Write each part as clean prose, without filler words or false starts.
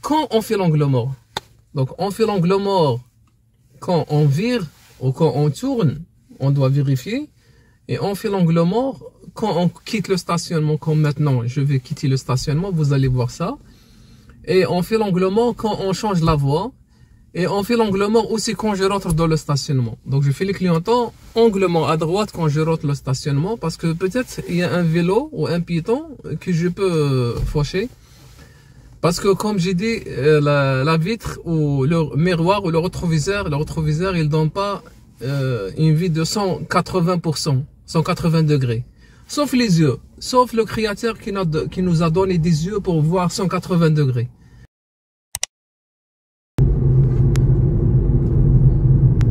Quand on fait l'angle mort, donc on fait l'angle mort quand on vire ou quand on tourne, on doit vérifier. Et on fait l'angle mort quand on quitte le stationnement, comme maintenant je vais quitter le stationnement, vous allez voir ça. Et on fait l'angle mort quand on change la voie. Et on fait l'angle mort aussi quand je rentre dans le stationnement. Donc je fais les clignotants, angle mort à droite quand je rentre le stationnement, parce que peut-être il y a un vélo ou un piéton que je peux faucher. Parce que comme j'ai dit, la vitre ou le miroir ou le rétroviseur il ne donne pas une vue de 180%, 180 degrés. Sauf les yeux, sauf le créateur qui nous a donné des yeux pour voir 180 degrés.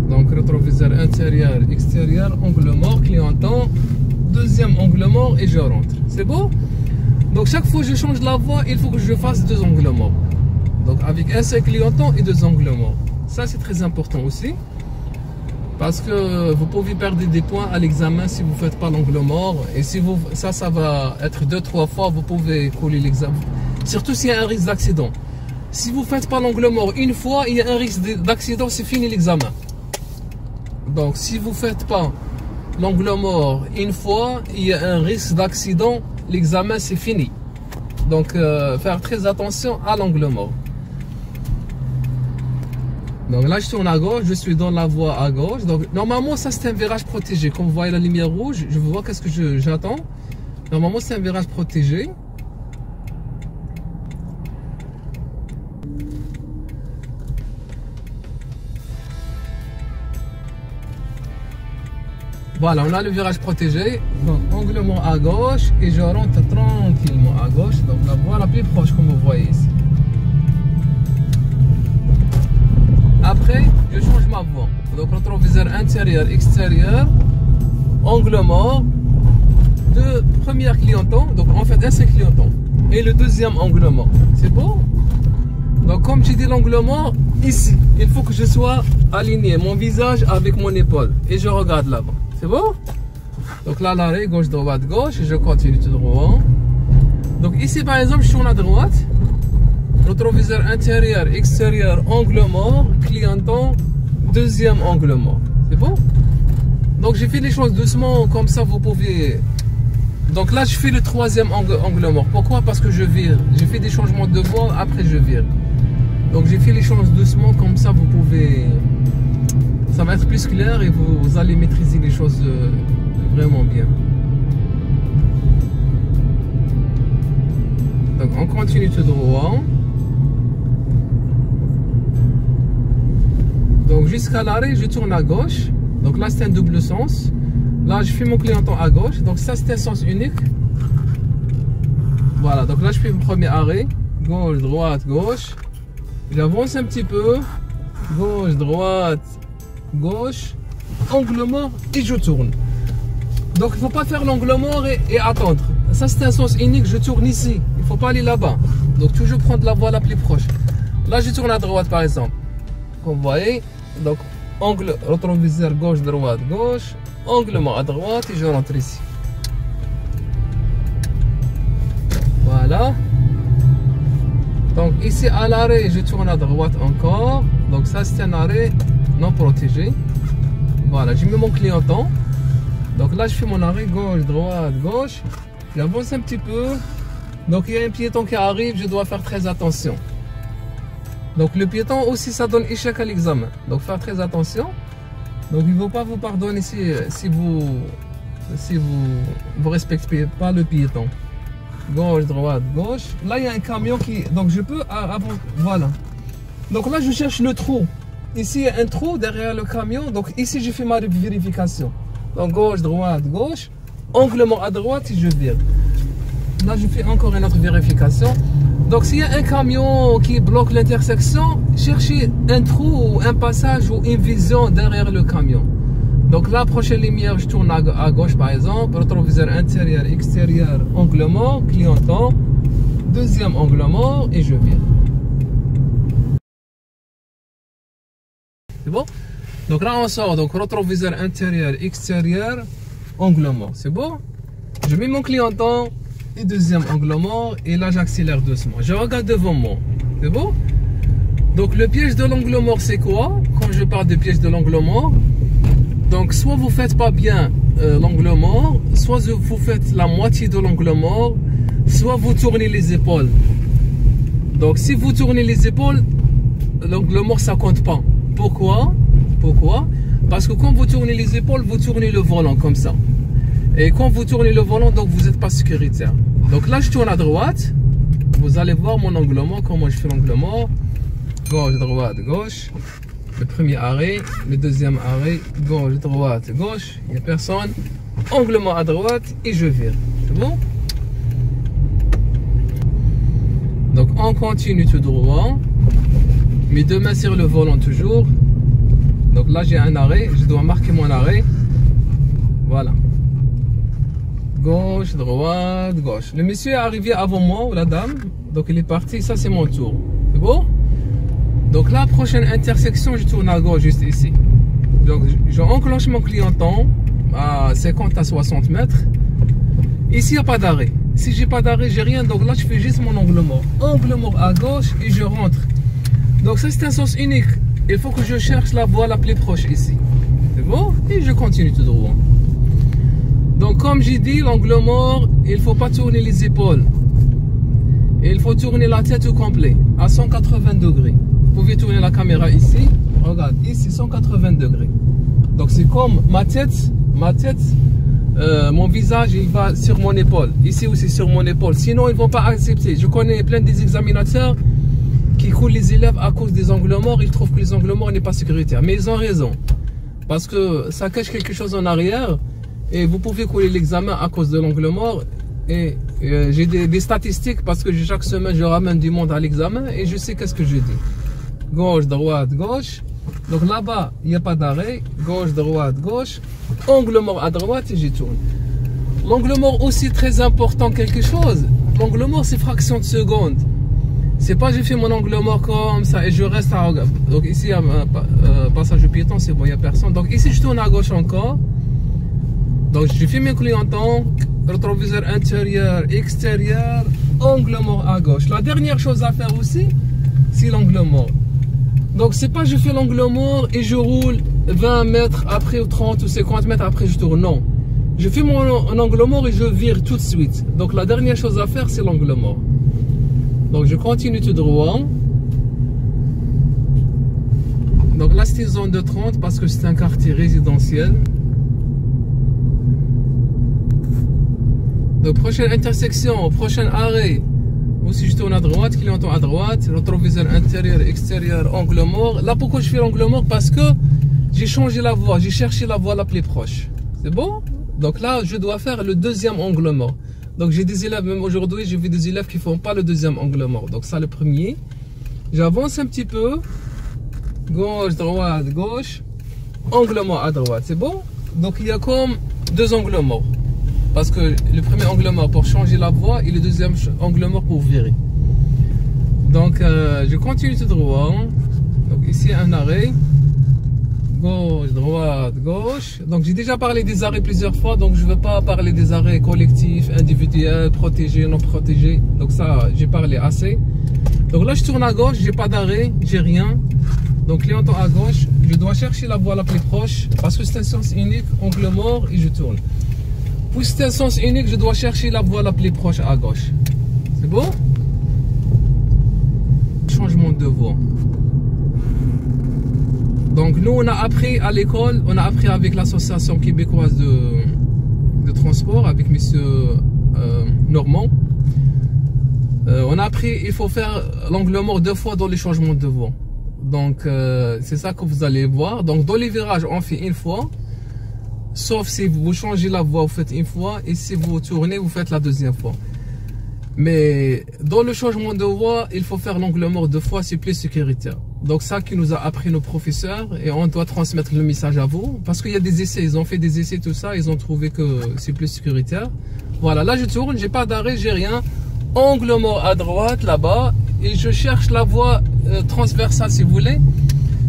Donc rétroviseur intérieur, extérieur, angle mort, clignotant, deuxième angle mort et je rentre. C'est beau? Donc chaque fois que je change la voie, il faut que je fasse deux angles morts. Donc avec un seul clignotant et deux angles morts. Ça c'est très important aussi. Parce que vous pouvez perdre des points à l'examen si vous ne faites pas l'angle mort. Et si vous, ça va être 2-3 fois, vous pouvez coller l'examen. Surtout s'il y a un risque d'accident. Si vous ne faites pas l'angle mort une fois, il y a un risque d'accident, c'est fini l'examen. Donc si vous ne faites pas l'angle mort une fois, il y a un risque d'accident, l'examen c'est fini. Donc faire très attention à l'angle mort. Donc là je tourne à gauche, je suis dans la voie à gauche. Donc normalement ça c'est un virage protégé. Comme vous voyez la lumière rouge, je vois qu'est-ce que j'attends. Normalement c'est un virage protégé. Voilà, on a le virage protégé. Donc anglement à gauche et je rentre tranquillement à gauche. Donc la voie la plus proche comme vous voyez ici. Après, je change ma voie. Donc rétroviseur intérieur, extérieur, angle mort, deux premiers clignotants. Donc en fait un seul clignotant et le deuxième angle mort. C'est beau? Donc comme j'ai dit l'angle mort, ici, il faut que je sois aligné, mon visage avec mon épaule. Et je regarde là-bas. C'est beau? Donc là l'arrêt, gauche, droite, gauche, et je continue tout droit. Donc ici par exemple, je tourne à droite. Rétroviseur intérieur, extérieur, angle mort, clignotant, deuxième angle mort. C'est bon? Donc j'ai fait les choses doucement, comme ça vous pouvez... Donc là je fais le troisième angle mort. Pourquoi? Parce que je vire. J'ai fait des changements de voie, après je vire. Donc j'ai fait les choses doucement, comme ça vous pouvez... Ça va être plus clair et vous allez maîtriser les choses vraiment bien. Donc on continue tout droit. Donc jusqu'à l'arrêt, je tourne à gauche. Donc là c'est un double sens. Là je fais mon clignotant à gauche. Donc ça c'est un sens unique. Voilà, donc là je fais mon premier arrêt. Gauche, droite, gauche. J'avance un petit peu. Gauche, droite, gauche. Angle mort et je tourne. Donc il ne faut pas faire l'angle mort et attendre. Ça c'est un sens unique, je tourne ici. Il ne faut pas aller là-bas. Donc toujours prendre la voie la plus proche. Là je tourne à droite par exemple. Comme vous voyez. Donc, angle rétroviseur gauche, droite, gauche, angle mort à droite et je rentre ici. Voilà. Donc, ici à l'arrêt, je tourne à droite encore. Donc, ça c'est un arrêt non protégé. Voilà, j'ai mis mon clignotant. Donc là, je fais mon arrêt gauche, droite, gauche. J'avance un petit peu. Donc, il y a un piéton qui arrive, je dois faire très attention. Donc le piéton aussi ça donne échec à l'examen. Donc faire très attention. Donc il ne faut pas vous pardonner si vous respectez pas le piéton. Gauche, droite, gauche. Là il y a un camion qui... Donc je peux... Voilà. Donc là je cherche le trou. Ici il y a un trou derrière le camion. Donc ici je fais ma vérification. Donc gauche, droite, gauche. Anglement à droite et je vire. Là je fais encore une autre vérification. Donc s'il y a un camion qui bloque l'intersection, cherchez un trou ou un passage ou une vision derrière le camion. Donc la prochaine lumière, je tourne à gauche par exemple, rétroviseur intérieur, extérieur, angle mort, clignotant, deuxième angle mort et je vire. C'est bon? Donc là on sort, donc rétroviseur intérieur, extérieur, angle mort. C'est bon? Je mets mon clignotant, et deuxième angle mort, et là j'accélère doucement. Je regarde devant moi, c'est bon? Donc le piège de l'angle mort c'est quoi? Quand je parle de piège de l'angle mort, donc soit vous faites pas bien l'angle mort, soit vous faites la moitié de l'angle mort, soit vous tournez les épaules. Donc si vous tournez les épaules, l'angle mort ça compte pas. Pourquoi? Parce que quand vous tournez les épaules, vous tournez le volant comme ça. Et quand vous tournez le volant, donc vous n'êtes pas sécuritaire. Donc là je tourne à droite, vous allez voir mon angle mort, comment je fais l'angle mort. Gauche, droite, gauche. Le premier arrêt, le deuxième arrêt, gauche, droite, gauche. Il n'y a personne. Angle mort à droite et je vire. C'est bon? Donc on continue tout droit. Mes deux mains sur le volant toujours. Donc là j'ai un arrêt, je dois marquer mon arrêt. Voilà. Gauche, droite, gauche. Le monsieur est arrivé avant moi, ou la dame. Donc il est parti, ça c'est mon tour. C'est bon? Donc la prochaine intersection, je tourne à gauche juste ici. Donc je enclenche mon clignotant à 50 à 60 mètres. Ici il n'y a pas d'arrêt. Si j'ai pas d'arrêt, j'ai rien. Donc là je fais juste mon angle mort. Angle mort à gauche et je rentre. Donc ça c'est un sens unique. Il faut que je cherche la voie la plus proche ici. C'est bon? Et je continue tout droit. Donc comme j'ai dit, l'angle mort, il ne faut pas tourner les épaules. Et il faut tourner la tête au complet, à 180 degrés. Vous pouvez tourner la caméra ici. Regarde, ici 180 degrés. Donc c'est comme ma tête, mon visage il va sur mon épaule. Ici aussi sur mon épaule. Sinon ils ne vont pas accepter. Je connais plein des examinateurs qui coulent les élèves à cause des angles morts. Ils trouvent que les angles morts n'est pas sécuritaire. Mais ils ont raison. Parce que ça cache quelque chose en arrière. Et vous pouvez couler l'examen à cause de l'angle mort. Et j'ai des statistiques parce que chaque semaine je ramène du monde à l'examen et je sais qu'est-ce que je dis. Gauche, droite, gauche. Donc là-bas, il n'y a pas d'arrêt. Gauche, droite, gauche. Angle mort à droite et j'y tourne. L'angle mort aussi très important quelque chose. L'angle mort c'est fraction de seconde. C'est pas j'ai fait mon angle mort comme ça et je reste à regarder. Donc ici il y a un passage piéton, c'est bon, il n'y a personne. Donc ici je tourne à gauche encore. Donc je fais mes clignotants, rétroviseur intérieur, extérieur, angle mort à gauche. La dernière chose à faire aussi, c'est l'angle mort. Donc c'est pas je fais l'angle mort et je roule 20 mètres après ou 30 ou 50 mètres après je tourne. Non. Je fais mon angle mort et je vire tout de suite. Donc la dernière chose à faire c'est l'angle mort. Donc je continue tout droit. Donc là c'est zone de 30 parce que c'est un quartier résidentiel. Donc prochaine intersection, prochain arrêt. Aussi je tourne à droite, clignotant à droite, rétroviseur intérieur, extérieur, angle mort. Là pourquoi je fais l'angle mort? Parce que j'ai changé la voie, j'ai cherché la voie la plus proche. C'est bon? Donc là je dois faire le deuxième angle mort. Donc j'ai des élèves, même aujourd'hui j'ai vu des élèves qui ne font pas le deuxième angle mort. Donc ça le premier. J'avance un petit peu. Gauche, droite, gauche. Angle mort à droite, c'est bon? Donc il y a comme deux angles morts. Parce que le premier angle mort pour changer la voie et le deuxième angle mort pour virer. Donc je continue tout droit. Donc ici un arrêt. Gauche, droite, gauche. Donc j'ai déjà parlé des arrêts plusieurs fois. Donc je ne vais pas parler des arrêts collectifs, individuels, protégés, non protégés. Donc ça j'ai parlé assez. Donc là je tourne à gauche, j'ai pas d'arrêt, j'ai rien. Donc clignotant à gauche, je dois chercher la voie la plus proche. Parce que c'est un sens unique, angle mort et je tourne. Pour c'est un sens unique, je dois chercher la voie la plus proche à gauche. C'est bon? Changement de voie. Donc nous on a appris à l'école, on a appris avec l'association québécoise de transport, avec monsieur Normand. On a appris il faut faire l'angle mort 2 fois dans les changements de voie. Donc c'est ça que vous allez voir. Donc dans les virages on fait 1 fois. Sauf si vous changez la voie, vous faites 1 fois. Et si vous tournez, vous faites la 2e fois. Mais dans le changement de voie, il faut faire l'angle mort 2 fois, c'est plus sécuritaire. Donc ça qui nous a appris nos professeurs. Et on doit transmettre le message à vous. Parce qu'il y a des essais, ils ont fait des essais, tout ça. Ils ont trouvé que c'est plus sécuritaire. Voilà, là je tourne, j'ai pas d'arrêt, j'ai rien. Angle mort à droite, là-bas. Et je cherche la voie transversale si vous voulez.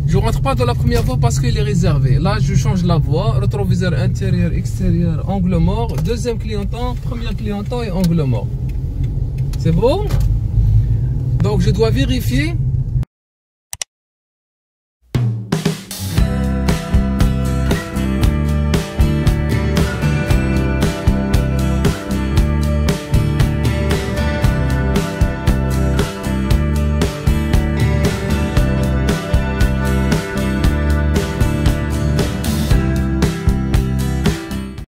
Je rentre pas dans la première voie parce qu'il est réservé. Là, je change la voie. Rétroviseur intérieur, extérieur, angle mort. Deuxième clignotant, premier clignotant et angle mort. C'est bon? Donc, je dois vérifier